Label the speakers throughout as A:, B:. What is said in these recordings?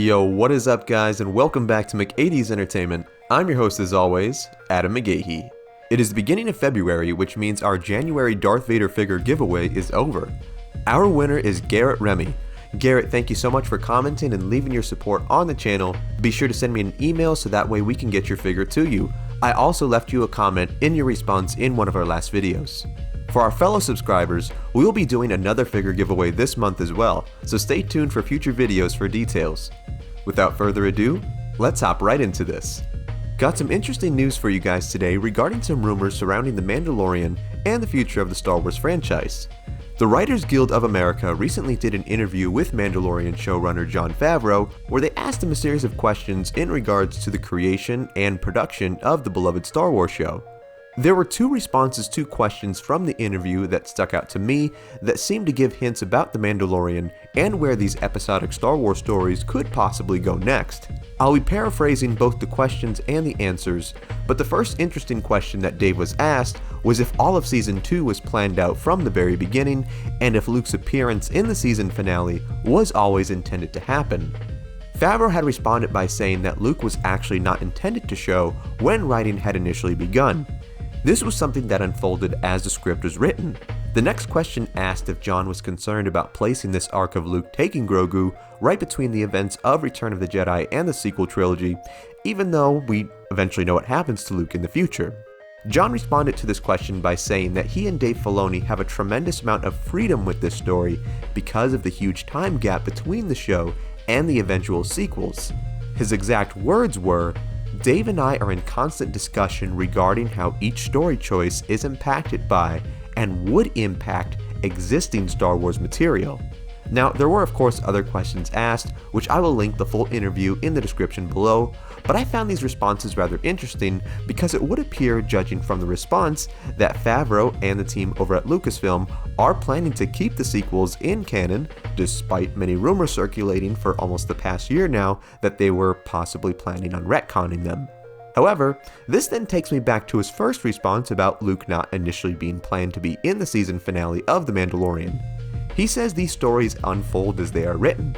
A: Yo, what is up guys, and welcome back to McAtee's Entertainment. I'm your host as always, Adam McGahee. It is the beginning of February, which means our January Darth Vader figure giveaway is over. Our winner is Garrett Remy. Garrett, thank you so much for commenting and leaving your support on the channel. Be sure to send me an email so that way we can get your figure to you. I also left you a comment in your response in one of our last videos. For our fellow subscribers, we will be doing another figure giveaway this month as well, so stay tuned for future videos for details. Without further ado, let's hop right into this. Got some interesting news for you guys today regarding some rumors surrounding The Mandalorian and the future of the Star Wars franchise. The Writers Guild of America recently did an interview with Mandalorian showrunner Jon Favreau where they asked him a series of questions in regards to the creation and production of the beloved Star Wars show. There were two responses to questions from the interview that stuck out to me that seemed to give hints about The Mandalorian and where these episodic Star Wars stories could possibly go next. I'll be paraphrasing both the questions and the answers, but the first interesting question that Dave was asked was if all of Season 2 was planned out from the very beginning and if Luke's appearance in the season finale was always intended to happen. Favreau had responded by saying that Luke was actually not intended to show when writing had initially begun. This was something that unfolded as the script was written. The next question asked if Jon was concerned about placing this arc of Luke taking Grogu right between the events of Return of the Jedi and the sequel trilogy, even though we eventually know what happens to Luke in the future. Jon responded to this question by saying that he and Dave Filoni have a tremendous amount of freedom with this story because of the huge time gap between the show and the eventual sequels. His exact words were, "Dave and I are in constant discussion regarding how each story choice is impacted by and would impact existing Star Wars material." Now, there were of course other questions asked, which I will link the full interview in the description below, but I found these responses rather interesting because it would appear, judging from the response, that Favreau and the team over at Lucasfilm are planning to keep the sequels in canon, despite many rumors circulating for almost the past year now that they were possibly planning on retconning them. However, this then takes me back to his first response about Luke not initially being planned to be in the season finale of The Mandalorian. He says these stories unfold as they are written.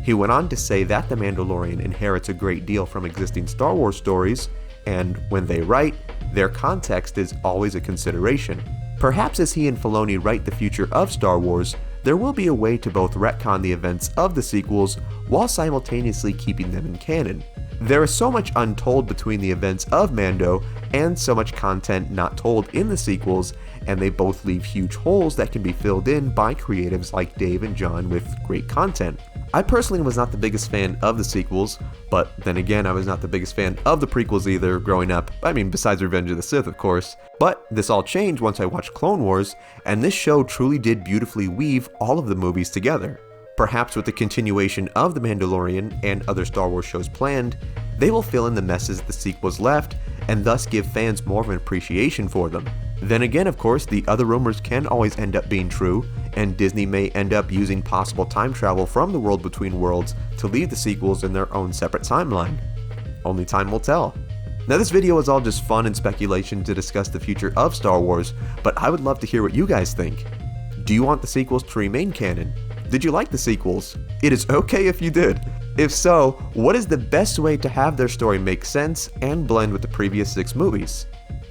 A: He went on to say that The Mandalorian inherits a great deal from existing Star Wars stories, and when they write, their context is always a consideration. Perhaps as he and Filoni write the future of Star Wars, there will be a way to both retcon the events of the sequels while simultaneously keeping them in canon. There is so much untold between the events of Mando and so much content not told in the sequels, and they both leave huge holes that can be filled in by creatives like Dave and Jon with great content. I personally was not the biggest fan of the sequels, but then again I was not the biggest fan of the prequels either growing up, besides Revenge of the Sith of course. But this all changed once I watched Clone Wars, and this show truly did beautifully weave all of the movies together. Perhaps with the continuation of The Mandalorian and other Star Wars shows planned, they will fill in the messes the sequels left and thus give fans more of an appreciation for them. Then again, of course, the other rumors can always end up being true, and Disney may end up using possible time travel from the World Between Worlds to leave the sequels in their own separate timeline. Only time will tell. Now this video is all just fun and speculation to discuss the future of Star Wars, but I would love to hear what you guys think. Do you want the sequels to remain canon? Did you like the sequels? It is okay if you did. If so, what is the best way to have their story make sense and blend with the previous 6 movies?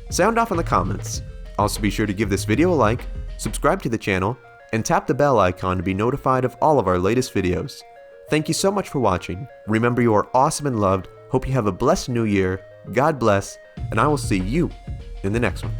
A: Sound off in the comments. Also be sure to give this video a like, subscribe to the channel, and tap the bell icon to be notified of all of our latest videos. Thank you so much for watching. Remember, you are awesome and loved. Hope you have a blessed new year. God bless, and I will see you in the next one.